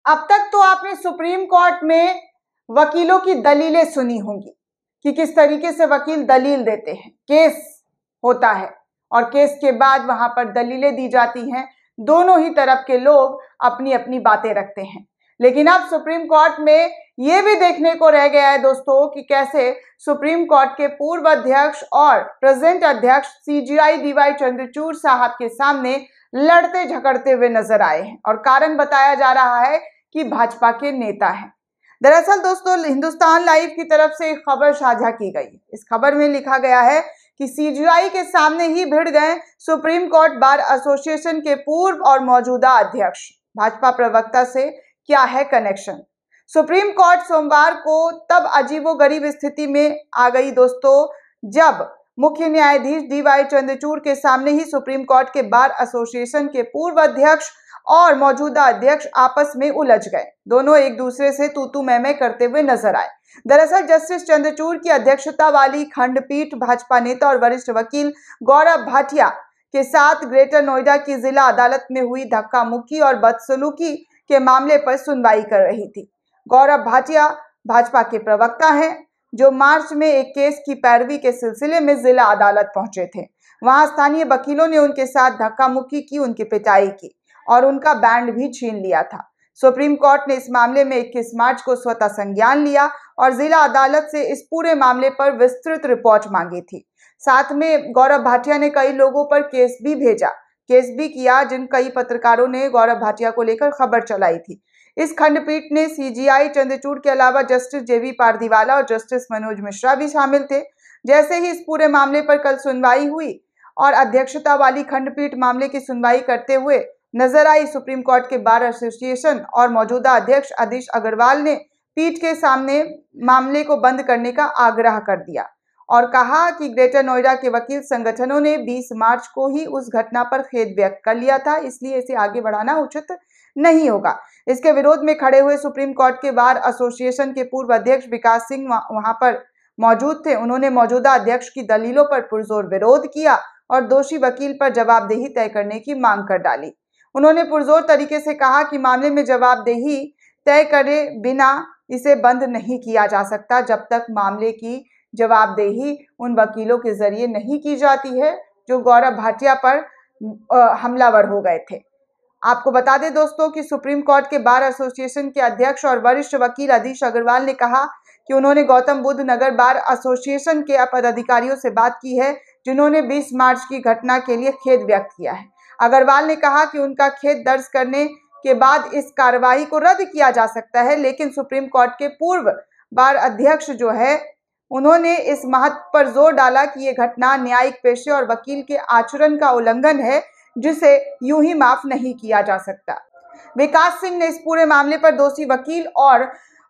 अब तक तो आपने सुप्रीम कोर्ट में वकीलों की दलीलें सुनी होंगी कि किस तरीके से वकील दलील देते हैं। केस होता है और केस के बाद वहां पर दलीलें दी जाती हैं। दोनों ही तरफ के लोग अपनी अपनी बातें रखते हैं। लेकिन अब सुप्रीम कोर्ट में यह भी देखने को रह गया है दोस्तों कि कैसे सुप्रीम कोर्ट के पूर्व अध्यक्ष और प्रेजेंट अध्यक्ष सीजेआई डीवाई चंद्रचूड़ साहब के सामने लड़ते झगड़ते हुए नजर आए हैं और कारण बताया जा रहा है कि भाजपा के नेता हैं। दरअसल दोस्तों हिंदुस्तान लाइव की तरफ से एक खबर साझा की गई। इस खबर में लिखा गया है कि सीजेआई के सामने ही भिड़ गए सुप्रीम कोर्ट बार एसोसिएशन के पूर्व और मौजूदा अध्यक्ष। भाजपा प्रवक्ता से क्या है कनेक्शन। सुप्रीम कोर्ट सोमवार को तब अजीबोगरीब स्थिति में आ गई दोस्तों जब मुख्य न्यायाधीश डीवाई चंद्रचूड़ के सामने ही सुप्रीम कोर्ट के बार एसोसिएशन के पूर्व अध्यक्ष और मौजूदा अध्यक्ष आपस में उलझ गए। दोनों एक दूसरे से तू मैं करते हुए नजर आए। दरअसल जस्टिस चंद्रचूड़ की अध्यक्षता वाली खंडपीठ भाजपा नेता और वरिष्ठ वकील गौरव भाटिया के साथ ग्रेटर नोएडा की जिला अदालत में हुई धक्का मुक्की और बदसलूकी के मामले पर सुनवाई कर रही थी। गौरव भाटिया भाजपा के प्रवक्ता हैं जो मार्च में एक केस की पैरवी के सिलसिले में जिला अदालत पहुंचे थे। वहां स्थानीय वकीलों ने उनके साथ धक्का मुक्की की, उनकी पिटाई की और उनका बैंड भी छीन लिया था। सुप्रीम कोर्ट ने इस मामले में 21 मार्च को स्वतः संज्ञान लिया और जिला अदालत से इस पूरे मामले पर विस्तृत रिपोर्ट मांगी थी। साथ में गौरव भाटिया ने कई लोगों पर केस भी किया जिन कई पत्रकारों ने गौरव भाटिया को लेकर खबर चलाई थी। इस खंडपीठ ने सीजेआई चंद्रचूड़ के अलावा जस्टिस जेबी पारदीवाला और जस्टिस मनोज मिश्रा भी शामिल थे। जैसे ही इस पूरे मामले पर कल सुनवाई हुई और अध्यक्षता वाली खंडपीठ मामले की सुनवाई करते हुए नजर आई, सुप्रीम कोर्ट के बार एसोसिएशन और मौजूदा अध्यक्ष आदिश अग्रवाल ने पीठ के सामने मामले को बंद करने का आग्रह कर दिया और कहा कि ग्रेटर नोएडा के वकील संगठनों ने 20 मार्च को ही उस घटना पर खेद व्यक्त कर लिया था, इसलिए इसे आगे बढ़ाना उचित नहीं होगा। इसके विरोध में खड़े हुए सुप्रीम कोर्ट के बार एसोसिएशन के पूर्व अध्यक्ष विकास सिंह वहां पर मौजूद थे। उन्होंने मौजूदा अध्यक्ष की दलीलों पर पुरजोर विरोध किया और दोषी वकील पर जवाबदेही तय करने की मांग कर डाली। उन्होंने पुरजोर तरीके से कहा कि मामले में जवाबदेही तय करे बिना इसे बंद नहीं किया जा सकता जब तक मामले की जवाबदेही उन वकीलों के जरिए नहीं की जाती है जो गौरव भाटिया पर हमलावर हो गए थे। आपको बता दें दोस्तों कि सुप्रीम कोर्ट के बार एसोसिएशन के अध्यक्ष और वरिष्ठ वकील आदिश अग्रवाल ने कहा कि उन्होंने गौतम बुद्ध नगर बार एसोसिएशन के पदाधिकारियों से बात की है जिन्होंने 20 मार्च की घटना के लिए खेद व्यक्त किया है। अग्रवाल ने कहा कि उनका खेद दर्ज करने के बाद इस कार्रवाई को रद्द किया जा सकता है, लेकिन सुप्रीम कोर्ट के पूर्व बार अध्यक्ष जो है उन्होंने इस महत्व पर जोर डाला कि ये घटना न्यायिक पेशे और वकील के आचरण का उल्लंघन है जिसे यूं ही माफ नहीं किया जा सकता। विकास सिंह ने इस पूरे मामले पर दोषी वकील और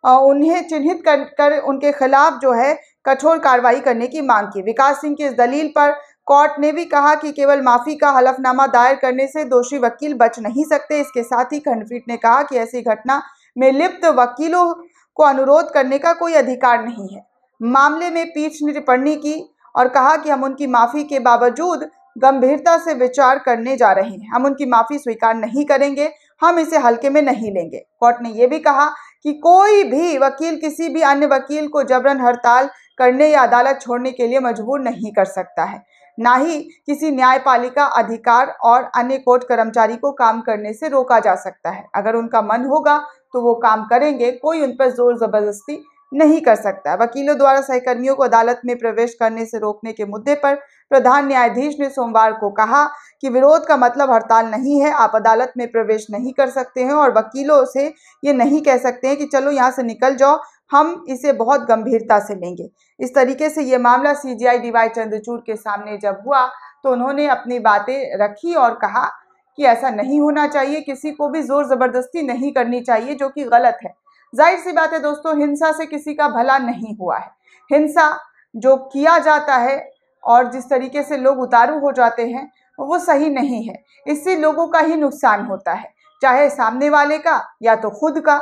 उन्हें चिन्हित कर उनके खिलाफ जो है कठोर कार्रवाई करने की मांग की। विकास सिंह की इस दलील पर कोर्ट ने भी कहा कि केवल माफी का हलफनामा दायर करने से दोषी वकील बच नहीं सकते। इसके साथ ही खंडपीठ ने कहा कि ऐसी घटना में लिप्त वकीलों को अनुरोध करने का कोई अधिकार नहीं है। मामले में पीठ ने टिप्पणी की और कहा कि हम उनकी माफी के बावजूद गंभीरता से विचार करने जा रहे हैं। हम उनकी माफी स्वीकार नहीं करेंगे, हम इसे हल्के में नहीं लेंगे। कोर्ट ने यह भी कहा कि कोई भी वकील किसी भी अन्य वकील को जबरन हड़ताल करने या अदालत छोड़ने के लिए मजबूर नहीं कर सकता है, ना ही किसी न्यायपालिका अधिकार और अन्य कोर्ट कर्मचारी को काम करने से रोका जा सकता है। अगर उनका मन होगा तो वो काम करेंगे, कोई उन पर जोर जबरदस्ती नहीं कर सकता। वकीलों द्वारा सहकर्मियों को अदालत में प्रवेश करने से रोकने के मुद्दे पर प्रधान न्यायाधीश ने सोमवार को कहा कि विरोध का मतलब हड़ताल नहीं है। आप अदालत में प्रवेश नहीं कर सकते हैं और वकीलों से ये नहीं कह सकते हैं कि चलो यहाँ से निकल जाओ, हम इसे बहुत गंभीरता से लेंगे। इस तरीके से ये मामला सीजेआई डीवाई चंद्रचूड़ के सामने जब हुआ तो उन्होंने अपनी बातें रखी और कहा कि ऐसा नहीं होना चाहिए, किसी को भी जोर जबरदस्ती नहीं करनी चाहिए जो कि गलत है। जाहिर सी बात है दोस्तों, हिंसा से किसी का भला नहीं हुआ है। हिंसा जो किया जाता है और जिस तरीके से लोग उतारू हो जाते हैं वो सही नहीं है। इससे लोगों का ही नुकसान होता है, चाहे सामने वाले का या तो खुद का।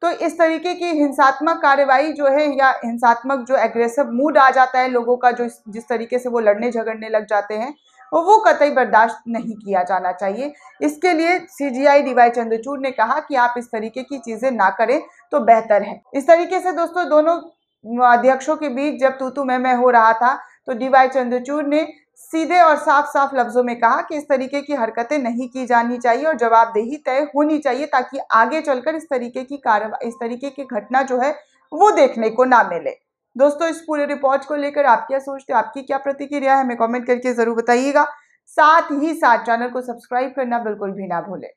तो इस तरीके की हिंसात्मक कार्रवाई जो है या हिंसात्मक जो एग्रेसिव मूड आ जाता है लोगों का, जो जिस तरीके से वो लड़ने झगड़ने लग जाते हैं, वो कतई बर्दाश्त नहीं किया जाना चाहिए। इसके लिए CGI DY चंद्रचूड़ ने कहा कि आप इस तरीके की चीजें ना करें तो बेहतर है। इस तरीके से दोस्तों दोनों अध्यक्षों के बीच जब तू मैं हो रहा था तो DY चंद्रचूड़ ने सीधे और साफ साफ लफ्जों में कहा कि इस तरीके की हरकतें नहीं की जानी चाहिए और जवाबदेही तय होनी चाहिए, ताकि आगे चलकर इस तरीके की कार्रवाई, इस तरीके की घटना जो है वो देखने को ना मिले। दोस्तों इस पूरे रिपोर्ट को लेकर आप क्या सोचते हो, आपकी क्या प्रतिक्रिया है, हमें कमेंट करके जरूर बताइएगा। साथ ही साथ चैनल को सब्सक्राइब करना बिल्कुल भी ना भूलें।